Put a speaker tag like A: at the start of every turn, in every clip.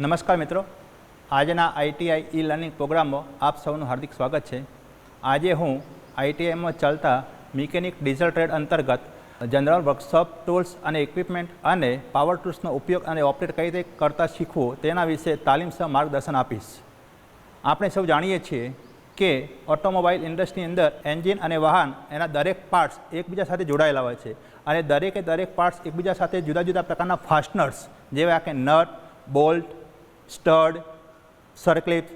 A: નમસ્કાર મિત્રો, આજના આઈટીઆઈ ઈ લર્નિંગ પ્રોગ્રામમાં આપ સૌનું હાર્દિક સ્વાગત છે। આજે હું આઈટીઆઈમાં ચાલતા મિકેનિક ડીઝલ ટ્રેડ અંતર્ગત જનરલ વર્કશોપ ટૂલ્સ અને ઇક્વિપમેન્ટ અને પાવર ટૂલ્સનો ઉપયોગ અને ઓપરેટ કઈ રીતે કરતા શીખવું તેના વિશે તાલીમસર માર્ગદર્શન આપીશ। આપણે સૌ જાણીએ છીએ કે ઓટોમોબાઈલ ઇન્ડસ્ટ્રીની અંદર એન્જિન અને વાહન એના દરેક પાર્ટ્સ એકબીજા સાથે જોડાયેલા હોય છે અને દરેક પાર્ટ્સ એકબીજા સાથે જુદા જુદા પ્રકારના ફાસ્ટનર્સ જેવા કે નટ, બોલ્ટ, સ્ટડ, સર્કલિપ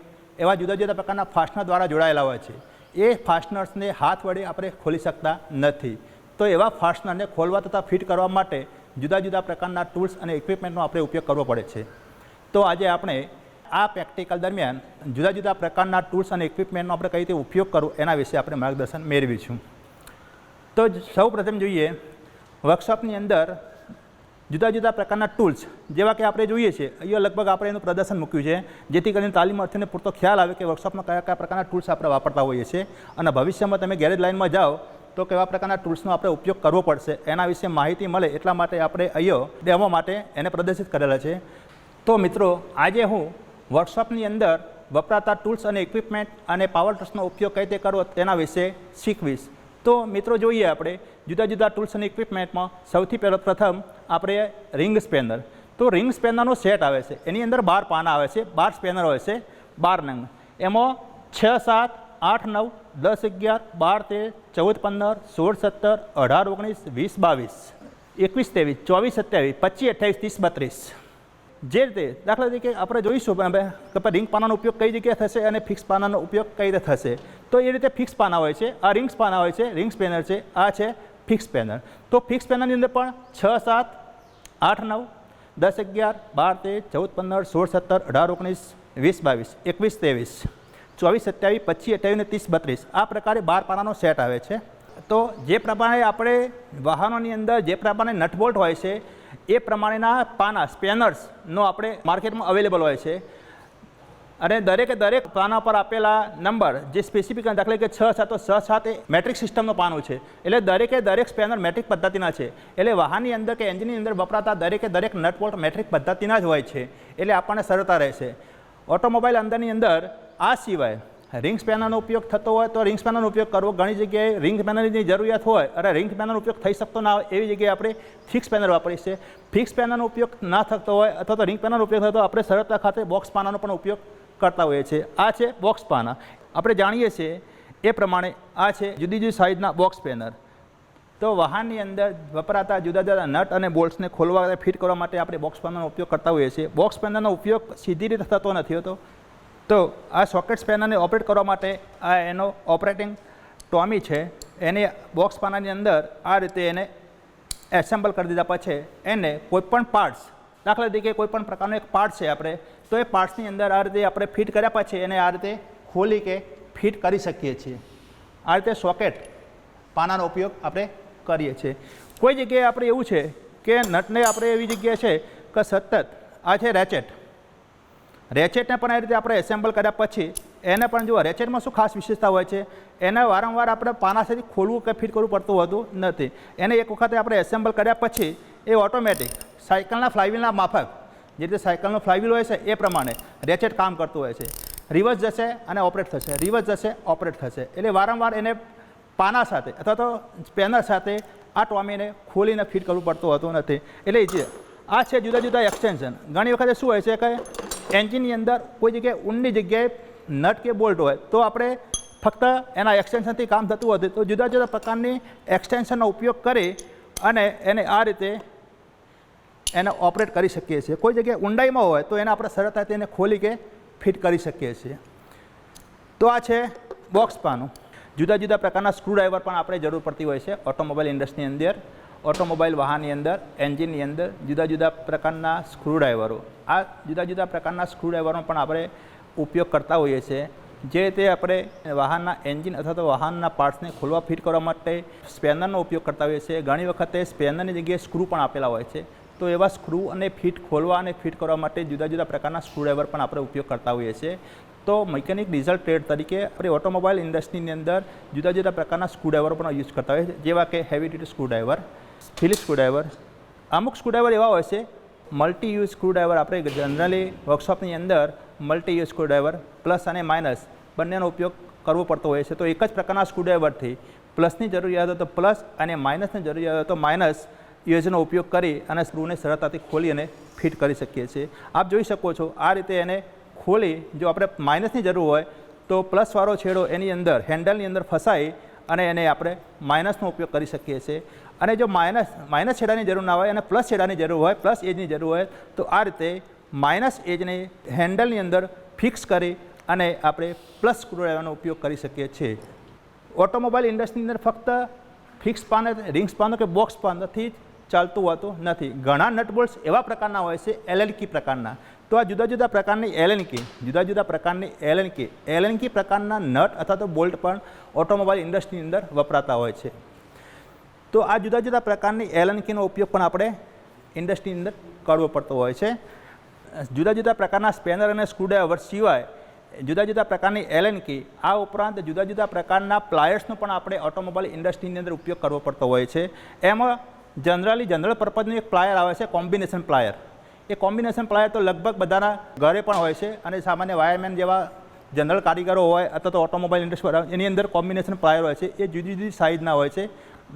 A: એવા જુદા જુદા પ્રકારના ફાસ્ટનર દ્વારા જોડાયેલા હોય છે। એ ફાસ્ટનર્સને હાથ વડે આપણે ખોલી શકતા નથી, તો એવા ફાસ્ટનરને ખોલવા તથા ફિટ કરવા માટે જુદા જુદા પ્રકારના ટૂલ્સ અને ઇક્વિપમેન્ટનો આપણે ઉપયોગ કરવો પડે છે। તો આજે આપણે આ પ્રેક્ટિકલ દરમિયાન જુદા જુદા પ્રકારના ટૂલ્સ અને ઇક્વિપમેન્ટનો આપણે કઈ રીતે ઉપયોગ કરવો એના વિશે આપણે માર્ગદર્શન મેળવીશું। તો સૌ પ્રથમ જોઈએ, વર્કશોપની અંદર જુદા જુદા પ્રકારના ટૂલ્સ જેવા કે આપણે જોઈએ છીએ, અહીંયા લગભગ આપણે એનું પ્રદર્શન મૂક્યું છે જેથી કરીને તાલીમાર્થીઓને પૂરતો ખ્યાલ આવે કે વર્કશોપમાં કયા કયા પ્રકારના ટૂલ્સ આપણે વાપરતા હોઈએ છીએ અને ભવિષ્યમાં તમે ગેરેજ લાઇનમાં જાઓ તો કેવા પ્રકારના ટૂલ્સનો આપણે ઉપયોગ કરવો પડશે એના વિશે માહિતી મળે એટલા માટે આપણે અહીંયા ડેમો માટે એને પ્રદર્શિત કરેલા છે। તો મિત્રો, આજે હું વર્કશોપની અંદર વપરાતા ટૂલ્સ અને ઇક્વિપમેન્ટ અને પાવર ટૂલ્સનો ઉપયોગ કઈ રીતે કરવો તેના વિશે શીખવીશ। તો મિત્રો જોઈએ, આપણે જુદા જુદા ટૂલ્સ અને ઇક્વિપમેન્ટમાં સૌથી પ્રથમ આપણે રિંગ સ્પેનર। તો રિંગ સ્પેનરનો સેટ આવે છે, એની અંદર 12 પાના આવે છે, 12 સ્પેનર હોય છે, 12 નંગ। એમાં 6, 7, 8, 9, 10, 11, 12, 13, 14, 15, 16, 17, 18, 22, 21, 23, 24, 27, 25, 28, 30, 32 જે રીતે દાખલા તરીકે આપણે જોઈશું કે રિંગ પાનાનો ઉપયોગ કઈ જગ્યાએ થશે અને ફિક્સ પાનાનો ઉપયોગ કઈ રીતે થશે। તો એ રીતે ફિક્સ પાના હોય છે, આ રિંગ્સ પાના હોય છે, રિંગ સ્પેનર છે, આ છે ફિક્સ સ્પેનર। તો ફિક્સ સ્પેનરની અંદર પણ 6, 7, 8, 9, 10, 11, 12, 13, 14, 15, 16, 17, 18, 19, 20, 22, 21, 23, 24, 27, 25, 30, 32 આ પ્રકારે 12 પાનાનો સેટ આવે છે। તો જે પ્રમાણે આપણે વાહનોની અંદર જે પ્રમાણે નટબોલ્ટ હોય છે એ પ્રમાણેના પાના સ્પેનર્સનો આપણે માર્કેટમાં અવેલેબલ હોય છે અને દરેક પાના પર આપેલા નંબર જે સ્પેસિફિક દાખલા કે 6, 7 તો 6, 7 એ મેટ્રિક સિસ્ટમનું પાનું છે, એટલે દરેક સ્પેનર મેટ્રિક પદ્ધતિના છે। એટલે વાહનની અંદર કે એન્જિનની અંદર વપરાતા દરેક નટબોલ્ટ મેટ્રિક પદ્ધતિના જ હોય છે, એટલે આપણને સરળતા રહેશે। ઓટોમોબાઈલ અંદરની અંદર આ સિવાય રિંગ સ્પેનરનો ઉપયોગ થતો હોય તો રિંગ સ્પેનરનો ઉપયોગ કરવો, ઘણી જગ્યાએ રિંગ સ્પેનરની જરૂરિયાત હોય અને રિંગ સ્પેનરનો ઉપયોગ થઈ શકતો ના હોય એવી જગ્યાએ આપણે ફિક્સ સ્પેનર વાપરીએ છીએ। ફિક્સ સ્પેનરનો ઉપયોગ ના થતો હોય અથવા તો રિંગ સ્પેનરનો ઉપયોગ થતો આપણે સરળતા ખાતે બોક્સ પાનાનો પણ ઉપયોગ કરતા હોઈએ છીએ। આ છે બોક્સ પાના, આપણે જાણીએ છીએ એ પ્રમાણે આ છે જુદી જુદી સાઇઝના બોક્સ સ્પેનર। તો વાહનની અંદર વપરાતા જુદા જુદા નટ અને બોલ્ટ્સને ખોલવા અને ફિટ કરવા માટે આપણે બોક્સ પાનાનો ઉપયોગ કરતા હોઈએ છીએ। બોક્સ પાનાનો ઉપયોગ સીધી રીતે થતો નથી હોતો, તો આ સોકેટ સ્પેનરને ઓપરેટ કરવા માટે આ એનો ઓપરેટિંગ ટોમી છે, એને બોક્સ પાનાની અંદર આ રીતે એને એસેમ્બલ કરી દીધા પછી એને કોઈપણ પાર્ટ્સ દાખલા તરીકે કોઈપણ પ્રકારનો એક પાર્ટ છે આપણે, તો એ પાર્ટ્સની અંદર આ રીતે આપણે ફિટ કર્યા પછી એને આ રીતે ખોલી કે ફિટ કરી શકીએ છીએ। આ રીતે સોકેટ પાનાનો ઉપયોગ આપણે કરીએ છીએ। કોઈ જગ્યાએ આપણે એવું છે કે નટને આપણે એવી જગ્યાએ છે કે સતત આ છે રેચેટને પણ આ રીતે આપણે એસેમ્બલ કર્યા પછી એને પણ જુઓ, રેચેટમાં શું ખાસ વિશેષતા હોય છે, એને વારંવાર આપણે પાના સાથે ખોલવું કે ફિટ કરવું પડતું હોતું નથી। એને એક વખતે આપણે એસેમ્બલ કર્યા પછી એ ઓટોમેટિક સાયકલના ફ્લાયવ્હીલના માફક જે રીતે સાયકલનો ફ્લાયવ્હીલ હોય છે એ પ્રમાણે રેચેટ કામ કરતું હોય છે, રિવર્સ જશે અને ઓપરેટ થશે, રિવર્સ જશે ઓપરેટ થશે। એટલે વારંવાર એને પાના સાથે અથવા તો સ્પેનર સાથે આ ટોમીને ખોલીને ફિટ કરવું પડતું હોતું નથી। એટલે જે આ છે જુદા જુદા એક્સટેન્શન। ઘણી વખતે શું હોય છે કે એન્જિનની અંદર કોઈ જગ્યાએ ઊંડી જગ્યાએ નટ કે બોલ્ટ હોય તો આપણે ફક્ત એના એક્સટેન્શનથી કામ થતું હતું, તો જુદા જુદા પ્રકારની એક્સટેન્શનનો ઉપયોગ કરી અને એને આ રીતે એને ઓપરેટ કરી શકીએ છીએ। કોઈ જગ્યાએ ઊંડાઈમાં હોય તો એને આપણે સરળતાથી એને ખોલી કે ફિટ કરી શકીએ છીએ। તો આ છે બોક્સ પાનું। જુદા જુદા પ્રકારના સ્ક્રૂડ્રાઈવર પણ આપણે જરૂર પડતી હોય છે ઓટોમોબાઈલ ઇન્ડસ્ટ્રીની અંદર। ઓટોમોબાઈલ વાહનની અંદર એન્જિનની અંદર જુદા જુદા પ્રકારના સ્ક્રૂડ્રાઈવરો, આ જુદા જુદા પ્રકારના સ્ક્રૂડ્રાઈવરનો પણ આપણે ઉપયોગ કરતા હોઈએ છીએ। જે રીતે આપણે વાહનના એન્જિન અથવા તો વાહનના પાર્ટ્સને ખોલવા ફિટ કરવા માટે સ્પેનરનો ઉપયોગ કરતા હોઈએ છીએ, ઘણી વખતે સ્પેનરની જગ્યાએ સ્ક્રૂ પણ આપેલા હોય છે, તો એવા સ્ક્રૂ અને ખોલવા અને ફિટ કરવા માટે જુદા જુદા પ્રકારના સ્ક્રૂડ્રાઈવર પણ આપણે ઉપયોગ કરતા હોઈએ છીએ। તો મિકેનિક ડીઝલ ટ્રેડ તરીકે આપણે ઓટોમોબાઈલ ઇન્ડસ્ટ્રીની અંદર જુદા જુદા પ્રકારના સ્ક્રૂડ્રાઈવરો પણ યુઝ કરતા હોય છે, જેવા કે heavy duty screwdriver, Phillips screwdriver, અમુક સ્ક્રૂડ્રાઈવર એવા હોય છે મલ્ટી યુઝ સ્ક્રૂડ્રાઈવર આપણે જનરલી વર્કશોપની અંદર મલ્ટી યુઝ સ્ક્રૂડ્રાઈવર પ્લસ અને માઇનસ બંનેનો ઉપયોગ કરવો પડતો હોય છે. તો એક જ પ્રકારના સ્ક્રૂડ્રાઈવરથી પ્લસની જરૂરિયાત હોય તો પ્લસ અને માઇનસની જરૂરિયાત હોય તો માઇનસ યુએસનો ઉપયોગ કરી અને સ્ક્રૂને સરળતાથી ખોલી અને ફિટ કરી શકીએ છીએ. આપ જોઈ શકો છો આ રીતે એને ખોલી જો આપણે માઇનસની જરૂર હોય તો પ્લસવાળો છેડો એની અંદર હેન્ડલની અંદર ફસાઈ અને એને આપણે માઇનસનો ઉપયોગ કરી શકીએ છીએ. અને જો માઇનસ છેડાની જરૂર ના હોય અને પ્લસ છેડાની જરૂર હોય પ્લસ એજની જરૂર હોય તો આ રીતે માઇનસ એજને હેન્ડલની અંદર ફિક્સ કરી અને આપણે પ્લસ સ્ક્રૂડ્રાઈવરનો ઉપયોગ કરી શકીએ છીએ. ઓટોમોબાઈલ ઇન્ડસ્ટ્રીની અંદર ફક્ત ફિક્સ પાન રિંગ્સ પાનો કે બોક્સ પાનથી ચાલતું હોતું નથી. ઘણા નટ બોલ્ટ્સ એવા પ્રકારના હોય છે એલએનકી પ્રકારના. તો આ જુદા જુદા પ્રકારની એલએનકી પ્રકારના નટ અથવા તો બોલ્ટ પણ ઓટોમોબાઈલ ઇન્ડસ્ટ્રીની અંદર વપરાતા હોય છે. તો આ જુદા જુદા પ્રકારની એલએનકીનો ઉપયોગ પણ આપણે ઇન્ડસ્ટ્રીની અંદર કરવો પડતો હોય છે. જુદા જુદા પ્રકારના સ્પેનર અને સ્ક્રૂડ્રાઈવર સિવાય જુદા જુદા પ્રકારની એલએનકી આ ઉપરાંત જુદા જુદા પ્રકારના પ્લાયર્સનો પણ આપણે ઓટોમોબાઈલ ઇન્ડસ્ટ્રીની અંદર ઉપયોગ કરવો પડતો હોય છે. એમાં જનરલ પર્પઝનું એક પ્લાયર આવે છે કોમ્બિનેશન પ્લાયર. એ કોમ્બિનેશન પ્લાયર તો લગભગ બધાના ઘરે પણ હોય છે અને સામાન્ય વાયરમેન જેવા જનરલ કારીગરો હોય અથવા તો ઓટોમોબાઈલ ઇન્ડસ્ટ્રી એની અંદર કોમ્બિનેશન પ્લાયર હોય છે. એ જુદી જુદી સાઇઝના હોય છે.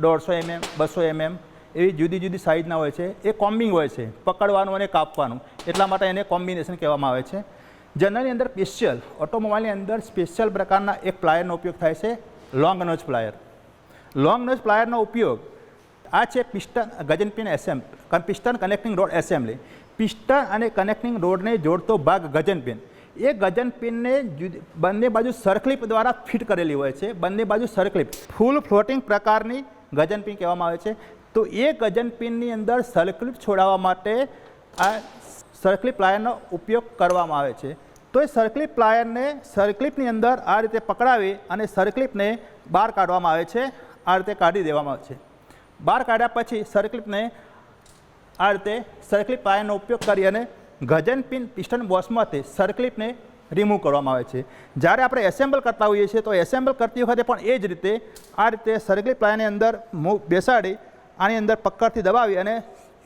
A: 150 mm 200 mm એવી જુદી જુદી સાઇઝના હોય છે. એ કોમ્બિંગ હોય છે, પકડવાનું અને કાપવાનું, એટલા માટે એને કોમ્બિનેશન કહેવામાં આવે છે. જનરલની અંદર સ્પેશિયલ ઓટોમોબાઈલની અંદર સ્પેશિયલ પ્રકારના એક પ્લાયરનો ઉપયોગ થાય છે, long nose plier. Long nose પ્લાયરનો ઉપયોગ આ છે piston connecting rod assembly. Piston અને કનેક્ટિંગ રોડને જોડતો ભાગ ગજન પિન. એ ગજન પિનને બંને બાજુ સર્કલિપ દ્વારા ફિટ કરેલી હોય છે. બંને બાજુ સર્કલિપ ફૂલ ફ્લોટિંગ પ્રકારની ગજન પિન કહેવામાં આવે છે. તો એ ગજન પિનની અંદર સર્કલિપ છોડાવવા માટે આ સર્કલિપ પ્લાયરનો ઉપયોગ કરવામાં આવે છે. તો એ સર્કલિપ પ્લાયરને સર્કલિપની અંદર આ રીતે પકડાવી અને સર્કલિપને બહાર કાઢવામાં આવે છે. આ રીતે કાઢી દેવામાં આવે છે. બહાર કાઢ્યા પછી સર્કલિપને આ રીતે સર્કલિપ પ્લાયરનો ઉપયોગ કરી અને ગજન પિન પિસ્ટન બોસમાંથી સર્કલિપને રિમૂવ કરવામાં આવે છે. જ્યારે આપણે એસેમ્બલ કરતા હોઈએ છીએ તો એસેમ્બલ કરતી વખતે પણ એ જ રીતે આ રીતે સર્કલિપ પ્લાયરની અંદર બેસાડી આની અંદર પકડથી દબાવી અને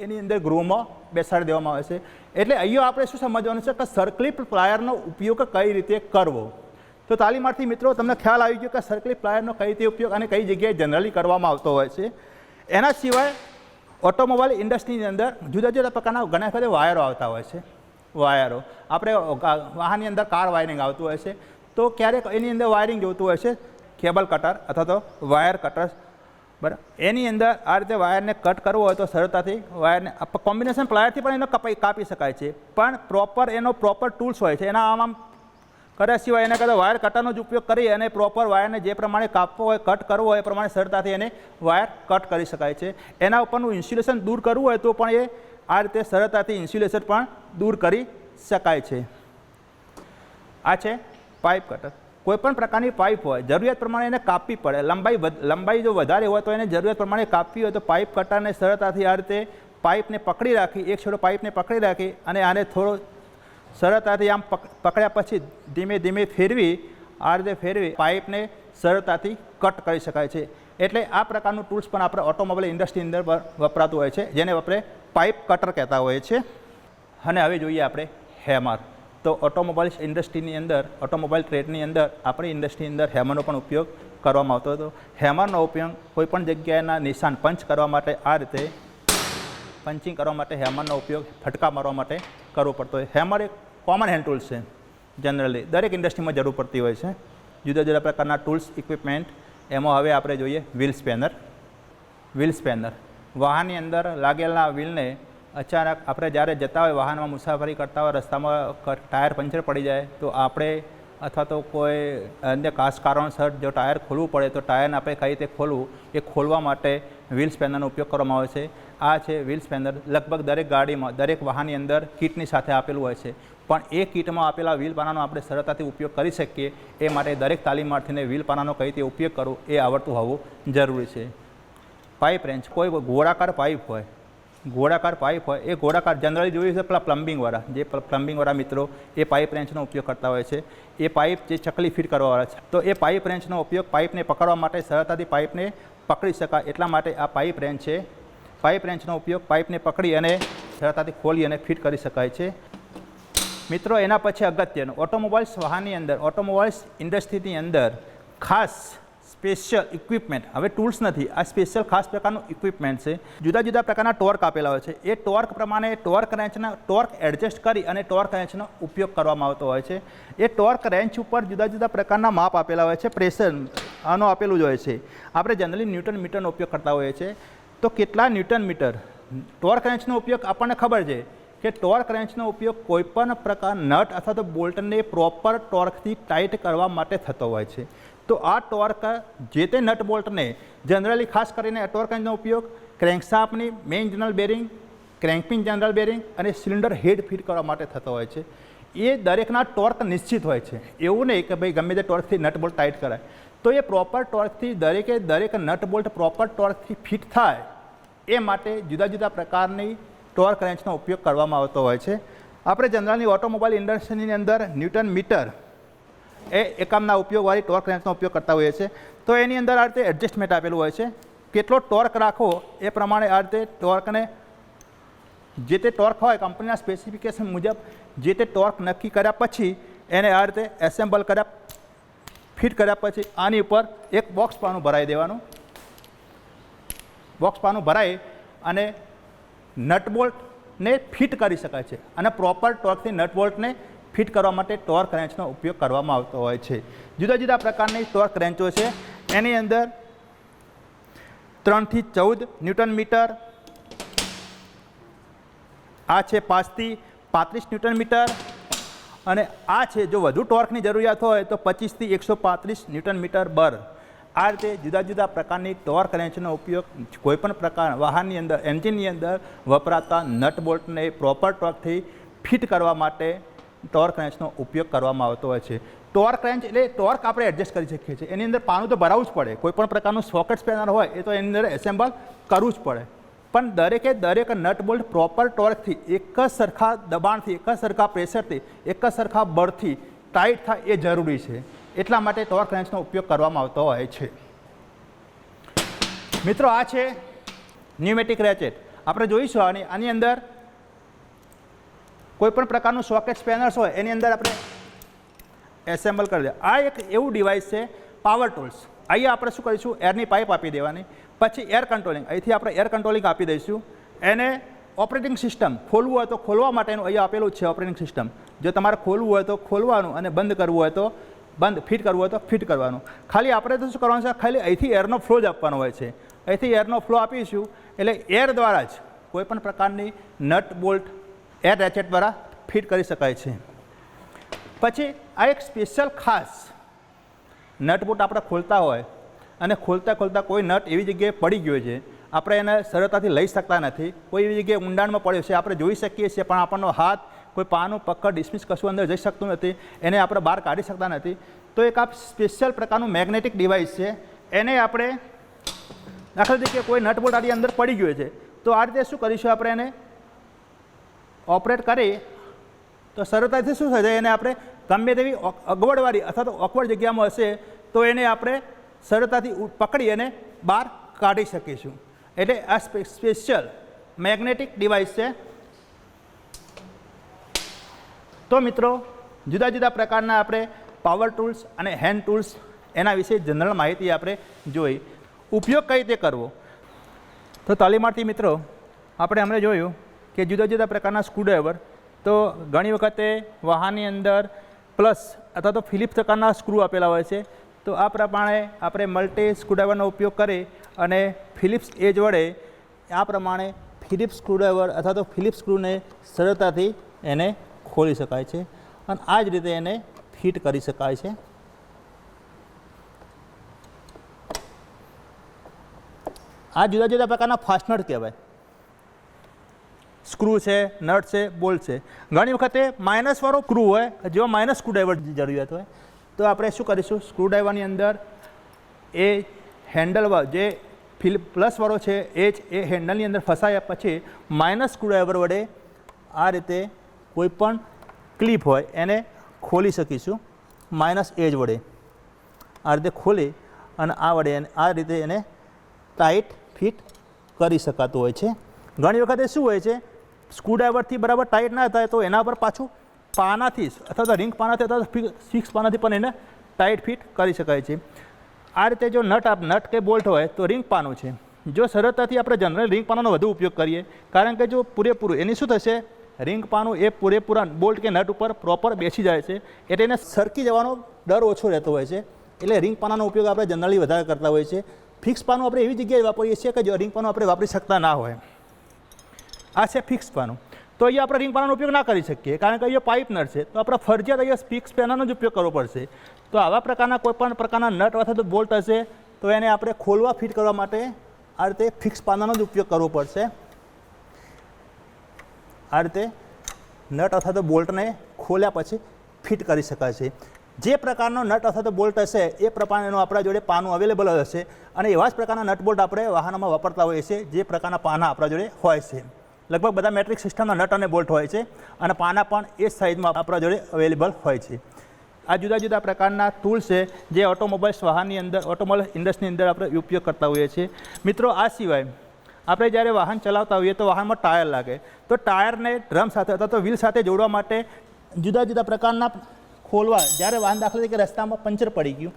A: એની અંદર ગ્રુવમાં બેસાડી દેવામાં આવે છે. એટલે અહીંયા આપણે શું સમજવાનું છે કે સર્કલિપ પ્લાયરનો ઉપયોગ કઈ રીતે કરવો. તો તાલીમાર્થી મિત્રો તમને ખ્યાલ આવી ગયો કે સર્કલિપ પ્લાયરનો કઈ રીતે ઉપયોગ અને કઈ જગ્યાએ જનરલી કરવામાં આવતો હોય છે. એના સિવાય ઓટોમોબાઈલ ઇન્ડસ્ટ્રીની અંદર જુદા જુદા પ્રકારના ઘણા બધા વાયરો આવતા હોય છે. વાયરો આપણે વાહનની અંદર કાર વાયરિંગ આવતું હોય છે. તો ક્યારેક એની અંદર વાયરિંગ જોતું હોય છે કેબલ કટર અથવા તો વાયર કટર. બરાબર, એની અંદર આ રીતે વાયરને કટ કરવો હોય તો સરળતાથી વાયરને કોમ્બિનેશન પ્લાયરથી પણ એનો કાપી શકાય છે. પણ એનો પ્રોપર ટૂલ્સ હોય છે. એના આમ કર્યા સિવાય એના કરતાં વાયર કટરનો જ ઉપયોગ કરી અને પ્રોપર વાયરને જે પ્રમાણે કાપવો હોય કટ કરવો હોય એ પ્રમાણે સરળતાથી એને વાયર કટ કરી શકાય છે. એના ઉપરનું ઇન્સ્યુલેશન દૂર કરવું હોય તો પણ એ આ રીતે સરળતાથી ઇન્સ્યુલેશન પણ દૂર કરી શકાય છે. આ છે પાઇપ કટર. કોઈપણ પ્રકારની પાઇપ હોય જરૂરિયાત પ્રમાણે એને કાપવી પડે. લંબાઈ જો વધારે હોય તો એને જરૂરિયાત પ્રમાણે કાપવી હોય તો પાઇપ કટરને સરળતાથી આ રીતે પાઇપને પકડી રાખી એક છેડો પાઇપને પકડી રાખી અને આને થોડો સરળતાથી આમ પકડ્યા પછી ધીમે ધીમે ફેરવી આ રીતે ફેરવી પાઇપને સરળતાથી કટ કરી શકાય છે. એટલે આ પ્રકારનું ટૂલ્સ પણ આપણે ઓટોમોબાઈલ ઇન્ડસ્ટ્રીની અંદર વપરાતું હોય છે, જેને આપણે પાઇપ કટર કહેતા હોઈએ છીએ. અને હવે જોઈએ આપણે હેમર. તો ઓટોમોબાઈલ ઇન્ડસ્ટ્રીની અંદર ઓટોમોબાઈલ ટ્રેડની અંદર આપણી ઇન્ડસ્ટ્રીની અંદર હેમરનો પણ ઉપયોગ કરવામાં આવતો હતો. હેમરનો ઉપયોગ કોઈપણ જગ્યાએના નિશાન પંચ કરવા માટે આ રીતે પંચિંગ કરવા માટે હેમરનો ઉપયોગ ફટકા મારવા માટે કરવો પડતો હોય. હેમર એક કોમન હેન્ડ ટૂલ્સ છે. જનરલી દરેક ઇન્ડસ્ટ્રીમાં જરૂર પડતી હોય છે. જુદા જુદા પ્રકારના ટૂલ્સ ઇક્વિપમેન્ટ. એમાં હવે આપણે જોઈએ વ્હીલ સ્પેનર. વાહનની અંદર લાગેલા વ્હીલને અચાનક આપણે જ્યારે જતા હોય વાહનમાં મુસાફરી કરતા હોય રસ્તામાં ટાયર પંચર પડી જાય તો આપણે અથવા તો કોઈ અન્ય ખાસ કારણસર જો ટાયર ખોલવું પડે તો ટાયરને આપણે કઈ રીતે ખોલવું એ ખોલવા માટે વ્હીલ સ્પેનરનો ઉપયોગ કરવામાં આવે છે. આ છે વ્હીલ સ્પેનર. લગભગ દરેક ગાડીમાં દરેક વાહનની અંદર કીટની સાથે આપેલું હોય છે. પણ એ કીટમાં આપેલા વ્હીલ પાનાનો આપણે સરળતાથી ઉપયોગ કરી શકીએ એ માટે દરેક તાલીમાર્થીને વ્હીલ પાનાનો કઈ રીતે ઉપયોગ કરવો એ આવડતું હોવું જરૂરી છે. Pipe wrench. કોઈ ગોળાકાર પાઇપ હોય એ ગોળાકાર જનરલી જોયું છે પેલા પ્લમ્બિંગવાળા મિત્રો એ પાઇપ રેન્ચનો ઉપયોગ કરતા હોય છે. એ પાઇપ જે ચકલી ફિટ કરવાવાળા છે તો એ પાઇપ રેન્ચનો ઉપયોગ પાઇપને પકડવા માટે સરળતાથી પાઇપને પકડી શકાય એટલા માટે આ પાઇપ રેન્ચ છે. પાઇપ રેન્ચનો ઉપયોગ પાઇપને પકડી અને સરળતાથી ખોલી અને ફિટ કરી શકાય છે. મિત્રો એના પછી અગત્યનું ઓટોમોબાઈલ્સ વાહનની અંદર ઓટોમોબાઈલ્સ ઇન્ડસ્ટ્રીની અંદર ખાસ સ્પેશિયલ ઇક્વિપમેન્ટ, હવે ટૂલ્સ નથી, આ સ્પેશિયલ ખાસ પ્રકારનું ઇક્વિપમેન્ટ છે. જુદા જુદા પ્રકારના ટોર્ક આપેલા હોય છે. એ ટોર્ક પ્રમાણે ટોર્ક રેન્ચના ટોર્ક એડજસ્ટ કરી અને ટોર્ક રેન્ચનો ઉપયોગ કરવામાં આવતો હોય છે. એ ટોર્ક રેન્ચ ઉપર જુદા જુદા પ્રકારના માપ આપેલા હોય છે. પ્રેશર આનો આપેલું જ હોય છે. આપણે જનરલી ન્યૂટન મીટરનો ઉપયોગ કરતા હોઈએ છીએ. તો કેટલા ન્યૂટન મીટર ટોર્ક રેન્ચનો ઉપયોગ આપણને ખબર છે કે ટોર્ક રેન્ચનો ઉપયોગ કોઈપણ પ્રકાર નટ અથવા તો બોલ્ટને પ્રોપર ટોર્કથી ટાઈટ કરવા માટે થતો હોય છે. તો આ ટોર્ક જે તે નટ બોલ્ટને જનરલી ખાસ કરીને ટોર્ક રેન્ચનો ઉપયોગ ક્રેન્કશાફ્ટની main journal bearing, crankpin journal bearing અને સિલિન્ડર હેડ ફિટ કરવા માટે થતો હોય છે. એ દરેકના ટોર્ક નિશ્ચિત હોય છે. એવું નહીં કે ભાઈ ગમે તે ટોર્કથી નટ બોલ્ટ ટાઈટ કરાય. તો એ પ્રોપર ટોર્કથી દરેક નટ બોલ્ટ પ્રોપર ટોર્કથી ફિટ થાય એ માટે જુદા જુદા પ્રકારની ટોર્ક રેન્ચનો ઉપયોગ કરવામાં આવતો હોય છે. આપણે જનરલી ઓટોમોબાઈલ ઇન્ડસ્ટ્રીની અંદર ન્યૂટન મીટર એ એકમના ઉપયોગવાળી ટોર્ક રેન્ચનો ઉપયોગ કરતા હોઈએ છીએ. તો એની અંદર આ રીતે એડજસ્ટમેન્ટ આપેલું હોય છે. કેટલો ટોર્ક રાખવો એ પ્રમાણે આ રીતે ટોર્કને જે તે ટોર્ક હોય કંપનીના સ્પેસિફિકેશન મુજબ જે તે ટોર્ક નક્કી કર્યા પછી એને આ રીતે એસેમ્બલ કર્યા ફિટ કર્યા પછી આની ઉપર એક બોક્સ પાનું ભરાઈ દેવાનું. બોક્સ પાનું ભરાઈ અને નટ બોલ્ટને ફિટ કરી શકાય છે. અને પ્રોપર ટોર્કથી નટ બોલ્ટને ફિટ કરવા માટે ટોર્ક રેન્ચનો ઉપયોગ કરવામાં આવતો હોય છે. જુદા જુદા પ્રકારની ટોર્ક રેન્ચો છે. એની અંદર 3 થી 14 ન્યૂટન મીટર, આ છે 5 થી 35 ન્યૂટન મીટર, અને આ છે જો વધુ ટોર્કની જરૂરિયાત હોય તો 25 થી 135 ન્યૂટન મીટર બર. આ રીતે જુદા જુદા પ્રકારની ટોર્ક રેન્ચનો ઉપયોગ કોઈપણ પ્રકાર વાહનની અંદર એન્જિનની અંદર વપરાતા નટ બોલ્ટને પ્રોપર ટોર્કથી ફિટ કરવા માટે ટોર્ક રેન્ચનો ઉપયોગ કરવામાં આવતો હોય છે. ટોર્ક રેન્ચ એટલે ટોર્ક આપણે એડજસ્ટ કરી શકીએ છીએ. એની અંદર પાનું તો ભરાવવું જ પડે. કોઈપણ પ્રકારનું સોકેટ સ્પેનર હોય એ તો એની અંદર એસેમ્બલ કરવું જ પડે. પણ દરેક નટ બોલ્ટ પ્રોપર ટોર્કથી એક જ સરખા દબાણથી, એક જ સરખા પ્રેશરથી, એક જ સરખા બળથી ટાઈટ થાય એ જરૂરી છે. એટલા માટે ટોર્ક રેન્ચનો ઉપયોગ કરવામાં આવતો હોય છે. મિત્રો આ છે ન્યુમેટિક રેચેટ. આપણે જોઈશું આની અંદર કોઈપણ પ્રકારનું સોકેટ સ્પેનર્સ હોય એની અંદર આપણે એસેમ્બલ કરી દે. આ એક એવું ડિવાઇસ છે પાવર ટૂલ્સ. અહીંયા આપણે શું કરીશું, એરની પાઇપ આપી દેવાની, પછી એર કંટ્રોલિંગ, અહીંથી આપણે એર કંટ્રોલિંગ આપી દઈશું. એને ઓપરેટિંગ સિસ્ટમ ખોલવું હોય તો ખોલવા માટેનું અહીંયા આપેલું છે ઓપરેટિંગ સિસ્ટમ. જો તમારે ખોલવું હોય તો ખોલવાનું અને બંધ કરવું હોય તો બંધ, ફિટ કરવું હોય તો ફિટ કરવાનું. ખાલી આપણે તો શું કરવાનું છે, ખાલી અહીંથી એરનો ફ્લો જ આપવાનો હોય છે. અહીંથી એરનો ફ્લો આપીશું એટલે એર દ્વારા જ કોઈપણ પ્રકારની નટ બોલ્ટ એર રેચેટ દ્વારા ફિટ કરી શકાય છે. પછી આ એક સ્પેશિયલ ખાસ નટ બોલ્ટ આપણે ખોલતા હોય અને ખોલતા કોઈ નટ એવી જગ્યાએ પડી ગયો છે, આપણે એને સરળતાથી લઈ શકતા નથી, કોઈ એવી જગ્યાએ ઊંડાણમાં પડ્યો છે, આપણે જોઈ શકીએ છીએ પણ આપણનો હાથ કોઈ પાનું પકડ ડિસ્મિસ કશું અંદર જઈ શકતું નથી, એને આપણે બહાર કાઢી શકતા નથી. તો એક આ સ્પેશિયલ પ્રકારનું મેગ્નેટિક ડિવાઇસ છે. એને આપણે દાખલા તરીકે કોઈ નટ બોલ્ટ આની અંદર પડી ગયો છે તો આ રીતે શું કરીશું, આપણે એને ઓપરેટ કરી તો સરળતાથી શું થઈ જાય, એને આપણે ગમે તેવી અગવડવાળી અથવા તો ઓકવર્ડ જગ્યામાં હશે તો એને આપણે સરળતાથી પકડી અને બહાર કાઢી શકીશું. એટલે આ સ્પેશિયલ મેગ્નેટિક ડિવાઇસ છે. તો મિત્રો જુદા જુદા પ્રકારના આપણે પાવર ટૂલ્સ અને હેન્ડ ટૂલ્સ એના વિશે જનરલ માહિતી આપણે જોઈ. ઉપયોગ કઈ રીતે કરવો, તો તાલીમાર્થી મિત્રો આપણે હમણાં જોયું કે જુદા જુદા પ્રકારના સ્ક્રૂડ્રાઈવર, તો ઘણી વખતે વાહનની અંદર પ્લસ અથવા તો ફિલિપ્સ પ્રકારના સ્ક્રૂ આપેલા હોય છે. તો આ પ્રમાણે આપણે મલ્ટી સ્ક્રૂડ્રાઈવરનો ઉપયોગ કરી અને ફિલિપ્સ એજ વડે આ પ્રમાણે ફિલિપ્સ સ્ક્રૂડ્રાઈવર અથવા તો ફિલિપ્સ સ્ક્રૂને સરળતાથી એને ખોલી શકાય છે અને આ જ રીતે એને ફિટ કરી શકાય છે. આ જુદા જુદા પ્રકારના ફાસ્ટનર કહેવાય. સ્ક્રૂ છે, નટ છે, બોલ્ટ છે. ઘણી વખતે માઇનસવાળો સ્ક્રૂ હોય, જેવા માઇનસ સ્ક્રૂડ્રાઈવરની જરૂરિયાત હોય તો આપણે શું કરીશું, સ્ક્રૂડ્રાઈવરની અંદર એ હેન્ડલ જે પ્લસવાળો છે એ હેન્ડલની અંદર ફસાયા પછી માઇનસ સ્ક્રૂડ્રાઈવર વડે આ રીતે કોઈપણ ક્લિપ હોય એને ખોલી શકીશું. માઇનસ એજ વડે આ રીતે ખોલી અને આ વડે આ રીતે એને ટાઈટ ફિટ કરી શકાતું હોય છે. ઘણી વખતે શું હોય છે સ્ક્રૂડ્રાઈવરથી બરાબર ટાઈટ ના થાય તો એના પર પાછું પાનાથી અથવા તો રિંગ પાનાથી અથવા તો ફિક્સ પાનાથી પણ એને ટાઈટ ફિટ કરી શકાય છે. આ રીતે જો નટ કે બોલ્ટ હોય તો રિંગ પાનું છે. જો સરળતાથી આપણે જનરલ રિંગ પાનાનો વધુ ઉપયોગ કરીએ, કારણ કે જો પૂરેપૂરું એની શું થશે, રિંગ પાનું એ પૂરેપૂરા બોલ્ટ કે નટ ઉપર પ્રોપર બેસી જાય છે, એટલે એને સરકી જવાનો ડર ઓછો રહેતો હોય છે. એટલે રિંગ પાનાનો ઉપયોગ આપણે જનરલી વધારે કરતા હોઈએ છીએ. ફિક્સ પાનું આપણે એવી જગ્યાએ વાપરીએ છીએ કે જો રિંગ પાનું આપણે વાપરી શકતા ના હોય. આ છે ફિક્સ પાનું. તો અહીંયા આપણે રિંગ પાનાનો ઉપયોગ ના કરી શકીએ, કારણ કે અહીંયા પાઇપ નટ છે, તો આપણે ફરજિયાત અહીંયા ફિક્સ પાનાનો જ ઉપયોગ કરવો પડશે. તો આવા પ્રકારના કોઈપણ પ્રકારના નટ અથવા તો બોલ્ટ હશે તો એને આપણે ખોલવા ફિટ કરવા માટે આ રીતે ફિક્સ પાનાનો જ ઉપયોગ કરવો પડશે. આ રીતે નટ અથવા તો બોલ્ટને ખોલ્યા પછી ફિટ કરી શકાય છે. જે પ્રકારનો નટ અથવા તો બોલ્ટ હશે એ પ્રમાણેનું આપણા જોડે પાનું અવેલેબલ હશે, અને એવા જ પ્રકારના નટ બોલ્ટ આપણે વાહનોમાં વાપરતા હોઈએ છીએ જે પ્રકારના પાના આપણા જોડે હોય છે. લગભગ બધા મેટ્રિક સિસ્ટમના નટ અને બોલ્ટ હોય છે, અને પાના પણ એ સાઇઝમાં આપણા જોડે અવેલેબલ હોય છે. આ જુદા જુદા પ્રકારના ટૂલ્સ છે જે ઓટોમોબાઈલ્સ વાહનની અંદર, ઓટોમોબાઈલ ઇન્ડસ્ટ્રીની અંદર આપણે ઉપયોગ કરતા હોઈએ છીએ. મિત્રો, આ સિવાય આપણે જ્યારે વાહન ચલાવતા હોઈએ તો વાહનમાં ટાયર લાગે, તો ટાયરને ડ્રમ સાથે અથવા તો વ્હીલ સાથે જોડવા માટે જુદા જુદા પ્રકારના ખોલવા, જ્યારે વાહન દાખલા તરીકે રસ્તામાં પંચર પડી ગયું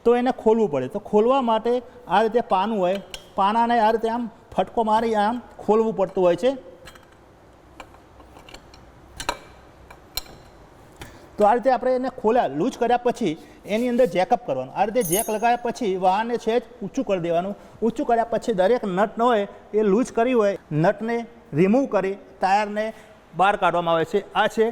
A: તો એને ખોલવું પડે. તો ખોલવા માટે આ રીતે પાનું હોય, પાનાને આ રીતે આમ ફટકો મારી આમ ખોલવું પડતું હોય છે. તો આ રીતે આપણે એને ખોલ્યા, લૂઝ કર્યા પછી એની અંદર જેકઅપ કરવાનું. આ રીતે જેક લગાવ્યા પછી વાહનને છે ઊંચું કરી દેવાનું. ઊંચું કર્યા પછી દરેક નટ હોય એ લૂઝ કરી હોય નટને રિમૂવ કરી ટાયરને બહાર કાઢવામાં આવે છે. આ છે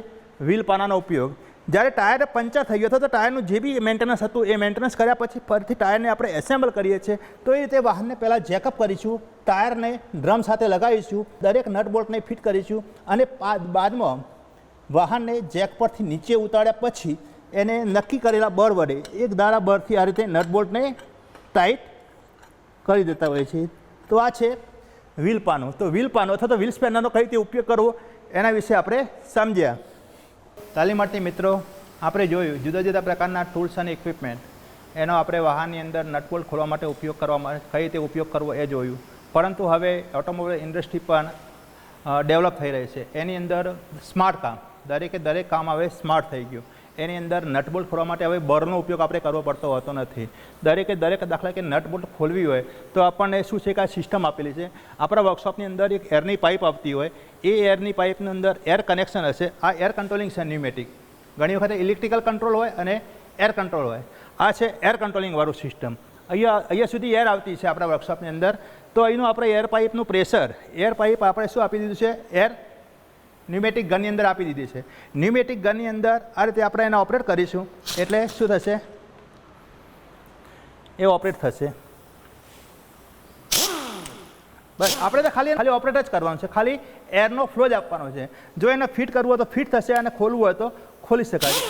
A: વ્હીલ પાનાનો ઉપયોગ. જ્યારે ટાયર પંચર થઈ ગયો હતો તો ટાયરનું જે બી મેન્ટેનન્સ હતું એ મેન્ટેનન્સ કર્યા પછી ફરીથી ટાયરને આપણે એસેમ્બલ કરીએ છીએ. તો એ રીતે વાહનને પહેલાં જેકઅપ કરીશું, ટાયરને ડ્રમ સાથે લગાવીશું, દરેક નટ બોલ્ટને ફિટ કરીશું, અને બાદમાં વાહનને જેક પરથી નીચે ઉતાર્યા પછી એને નક્કી કરેલા બળ વડે એક ધારા બળથી આ રીતે નટ બોલ્ટને ટાઈટ કરી દેતા હોય છે. તો આ છે વ્હીલ પાનું. તો વ્હીલ પાનું અથવા તો વ્હીલ સ્પેનરનો કઈ રીતે ઉપયોગ કરવો એના વિશે આપણે સમજ્યા. તાલીમાર્થી મિત્રો, આપણે જોયું જુદા જુદા પ્રકારના ટૂલ્સ અને ઇક્વિપમેન્ટ, એનો આપણે વાહનની અંદર નટ બોલ્ટ ખોલવા માટે ઉપયોગ કરવા માટે કઈ રીતે ઉપયોગ કરવો એ જોયું. પરંતુ હવે ઓટોમોબાઈલ ઇન્ડસ્ટ્રી પણ ડેવલપ થઈ રહી છે. એની અંદર સ્માર્ટ કામ, દરેકે દરેક કામ હવે સ્માર્ટ થઈ ગયું. એની અંદર નટ બોલ્ટ ખોલવા માટે હવે બળનો ઉપયોગ આપણે કરવો પડતો હોતો નથી. દરેકે દરેક દાખલા કે નટ બોલ્ટ ખોલવી હોય તો આપણને શું છે કે આ સિસ્ટમ આપેલી છે. આપણા વર્કશોપની અંદર એક એરની પાઇપ આવતી હોય, એ એરની પાઇપની અંદર એર કનેક્શન હશે. આ એર કંટ્રોલિંગ છે ન્યુમેટિક. ઘણી વખતે ઇલેક્ટ્રિકલ કંટ્રોલ હોય અને એર કંટ્રોલ હોય. આ છે એર કંટ્રોલિંગવાળું સિસ્ટમ. અહીંયા સુધી એર આવતી છે આપણા વર્કશોપની અંદર. તો અહીંનું આપણે એર પાઇપનું પ્રેશર, એર પાઇપ આપણે શું આપી દીધું છે, એર ન્યુમેટિક ગનની અંદર આપી દીધી છે. ન્યુમેટિક ગનની અંદર આ રીતે આપણે એને ઓપરેટ કરીશું એટલે શું થશે, એ ઓપરેટ થશે. બસ આપણે તો ખાલી ઓપરેટ જ કરવાનું છે, ખાલી એરનો ફ્લો જ આપવાનો છે. જો એને ફિટ કરવું હોય તો ફિટ થશે, અને ખોલવું હોય તો ખોલી શકાય.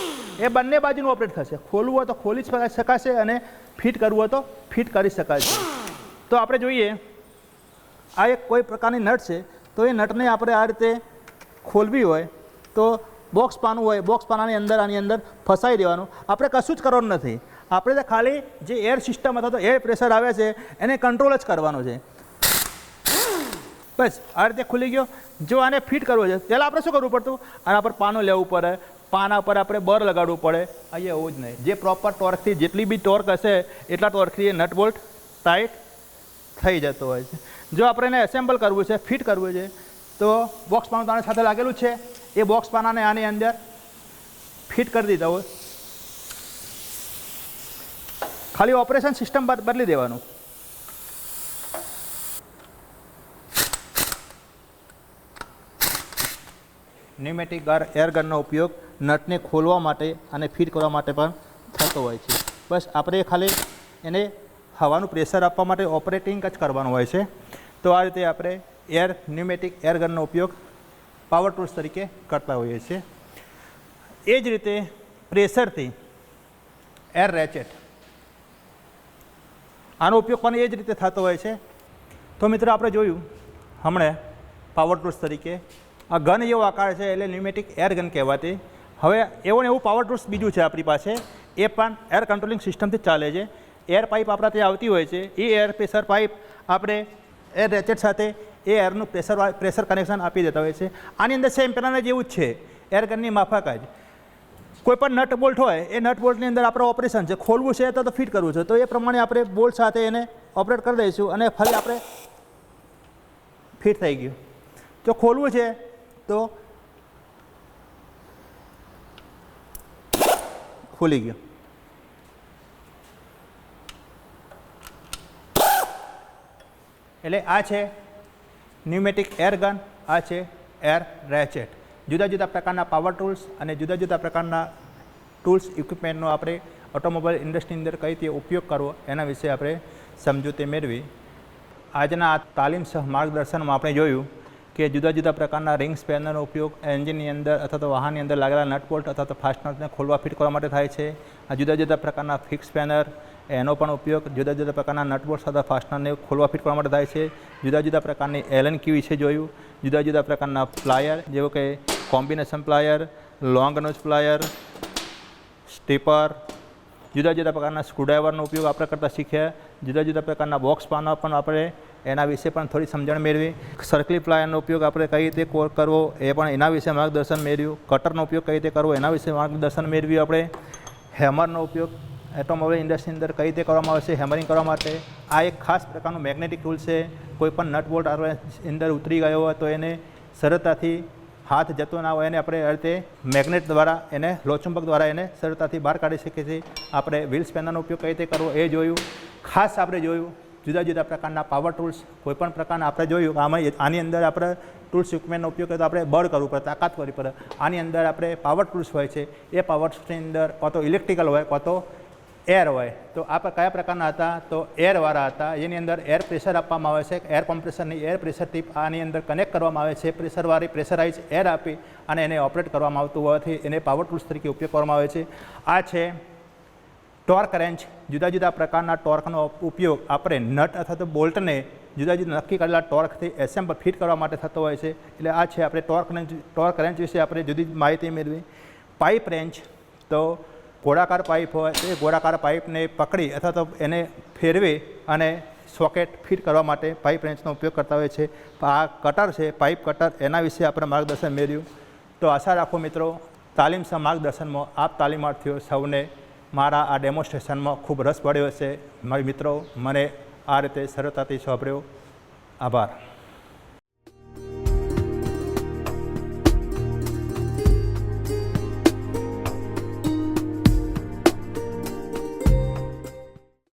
A: એ બંને બાજુનું ઓપરેટ થશે. ખોલવું હોય તો ખોલી શકાશે, અને ફિટ કરવું હોય તો ફિટ કરી શકાય છે. તો આપણે જોઈએ, આ એક કોઈ પ્રકારની નટ છે, તો એ નટને આપણે આ રીતે ખોલવી હોય તો બોક્સ પાનું હોય, બોક્સ પાનાની અંદર આની અંદર ફસાઈ દેવાનું. આપણે કશું જ કરવાનું નથી. આપણે તો ખાલી જે એર સિસ્ટમ અથવા તો એર પ્રેશર આવે છે એને કંટ્રોલ જ કરવાનો છે. બસ આ રીતે ખુલી ગયો. જો આને ફિટ કરવો છે પહેલાં આપણે શું કરવું પડતું, આના પર પાનું લેવું પડે, પાના પર આપણે બર લગાડવું પડે. અહીંયા એવું જ નહીં. જે પ્રોપર ટોર્કથી, જેટલી બી ટોર્ક હશે એટલા ટોર્કથી એ નટ બોલ્ટ ટાઈટ થઈ જતો હોય છે. જો આપણે એને એસેમ્બલ કરવું છે, ફિટ કરવું છે, તો બોક્સ પાનું આની સાથે લાગેલું છે, એ બોક્સ પાનાને આની અંદર ફિટ કરી દીધા હોય. ખાલી ઓપરેશન સિસ્ટમ બદલી દેવાનું. ન્યુમેટિક એર ગનનો ઉપયોગ નટને ખોલવા માટે અને ફિટ કરવા માટે પણ થતો હોય છે. બસ આપણે ખાલી એને હવાનું પ્રેશર આપવા માટે ઓપરેટિંગ જ કરવાનું હોય છે. તો આ રીતે આપણે ન્યુમેટિક એર ગનનો ઉપયોગ પાવર ટૂલ્સ તરીકે કરતા હોઈએ છીએ. એ જ રીતે પ્રેશરથી એર રેચેટ, આનો ઉપયોગ પણ એ જ રીતે થતો હોય છે. તો મિત્રો, આપણે જોયું હમણાં પાવર ટૂલ્સ તરીકે આ ગન એવો આકાર છે એટલે ન્યુમેટિક એર ગન કહેવાતી. હવે એવું ને એવું પાવર ટૂલ્સ બીજું છે આપણી પાસે, એ પણ એર કંટ્રોલિંગ સિસ્ટમથી ચાલે છે. એર પાઇપ આપણા ત્યાં આવતી હોય છે. એ એર પ્રેશર પાઇપ આપણે એર રેચેટ સાથે એ એરનું પ્રેશર કનેક્શન આપી દેતા હોય છે. આની અંદર સેમ પહેલાંના જેવું જ છે, એર ગનની માફક જ. કોઈ પણ નટ બોલ્ટ હોય એ નટ બોલ્ટની અંદર આપણે ઓપરેશન છે, ખોલવું છે તો ફિટ કરવું છે, તો એ પ્રમાણે આપણે બોલ્ટ સાથે એને ઓપરેટ કરી દઈશું અને ફરી આપણે ફિટ થઈ ગયું. જો ખોલવું છે તો ખુલી ગયું. એટલે આ છે ન્યુમેટિક એર ગન, આ છે એર રેચેટ. જુદા જુદા પ્રકારના પાવર ટૂલ્સ અને જુદા જુદા પ્રકારના ટૂલ્સ ઇક્વિપમેન્ટનો આપણે ઓટોમોબાઈલ ઇન્ડસ્ટ્રીની અંદર કઈ રીતે ઉપયોગ કરવો એના વિશે આપણે સમજૂતી મેળવી. આજના આ તાલીમ સહ માર્ગદર્શનમાં આપણે જોયું કે જુદા જુદા પ્રકારના રિંગ સ્પેનરનો ઉપયોગ એન્જિનની અંદર અથવા તો વાહનની અંદર લાગેલા નટ બોલ્ટ અથવા તો ફાસ્ટનરને ખોલવા ફિટ કરવા માટે થાય છે. આ જુદા જુદા પ્રકારના ફિક્સ સ્પેનર એનો પણ ઉપયોગ જુદા જુદા પ્રકારના નટ બોલ્ટ અથવા ફાસ્ટનરને ખોલવા ફિટ કરવા માટે થાય છે. જુદા જુદા પ્રકારની એલન કી વિશે જોયું. જુદા જુદા પ્રકારના પ્લાયર જેવો કે combination plier, long nose plier, સ્ટીપર, જુદા જુદા પ્રકારના સ્ક્રૂડ્રાઈવરનો ઉપયોગ આપણે કરતા શીખ્યા. જુદા જુદા પ્રકારના બોક્સ પાના પણ આપણે એના વિશે પણ થોડી સમજણ મેળવી. સર્કલી પ્લાયરનો ઉપયોગ આપણે કઈ રીતે કરવો એ પણ એના વિશે માર્ગદર્શન મેળવ્યું. કટરનો ઉપયોગ કઈ રીતે કરવો એના વિશે માર્ગદર્શન મેળવ્યું. આપણે હેમરનો ઉપયોગ ઓટોમોબાઈલ ઇન્ડસ્ટ્રીની અંદર કઈ રીતે કરવામાં આવે છે હેમરિંગ કરવા માટે. આ એક ખાસ પ્રકારનું મેગ્નેટિક ટૂલ છે. કોઈ પણ નટ બોલ્ટ અંદર ઉતરી ગયો હોય તો એને સરળતાથી હાથ જતો ના હોય એને આપણે આ રીતે મેગ્નેટ દ્વારા એને લોચુંબક દ્વારા એને સરળતાથી બહાર કાઢી શકીએ છીએ. આપણે વ્હીલ સ્પેનરનો ઉપયોગ કઈ રીતે કરવો એ જોયું. ખાસ આપણે જોયું જુદા જુદા પ્રકારના પાવર ટૂલ્સ, કોઈપણ પ્રકારના આપણે જોયું આની અંદર આપણે ટૂલ્સ ઇક્વિપમેન્ટનો ઉપયોગ કરીએ તો આપણે બળ કરવું પડે, તાકાત કરવી પડે. આની અંદર આપણે પાવર ટૂલ્સ હોય છે એ પાવર ટૂલ્સની અંદર કાં તો ઇલેક્ટ્રિકલ હોય કાં તો એર હોય. તો આ કયા પ્રકારના હતા? તો એરવાળા હતા. એની અંદર એર પ્રેશર આપવામાં આવે છે. એર કમ્પ્રેસરની એર પ્રેશરથી આની અંદર કનેક્ટ કરવામાં આવે છે. પ્રેશરવાળી પ્રેશરાઇઝ એર આપી અને એને ઓપરેટ કરવામાં આવતું હોવાથી એને પાવર ટૂલ્સ તરીકે ઉપયોગ કરવામાં આવે છે. આ છે ટોર્ક રેન્ચ. જુદા જુદા પ્રકારના ટોર્કનો ઉપયોગ આપણે નટ અથવા તો બોલ્ટને જુદા જુદા નક્કી કરેલા ટોર્કથી એસેમ્બલ ફિટ કરવા માટે થતો હોય છે. એટલે આ છે આપણે ટોર્ક રેન્ચ વિશે આપણે જુદી માહિતી મેળવી. પાઇપ રેન્ચ, તો ગોળાકાર પાઇપ હોય એ ગોળાકાર પાઇપને પકડી અથવા તો એને ફેરવી અને સોકેટ ફિટ કરવા માટે પાઇપ રેન્ચનો ઉપયોગ કરતા હોય છે. આ કટર છે પાઇપ કટર, એના વિશે આપણે માર્ગદર્શન મેળવ્યું. તો આશા રાખો મિત્રો તાલીમ સહ માર્ગદર્શનમાં આપ તાલીમાર્થીઓ સૌને મારા આ ડેમોન્સ્ટ્રેશનમાં ખૂબ રસ પડ્યો હશે. મારી મિત્રો મને આ રીતે સરળતાથી સાંભળ્યો. આભાર.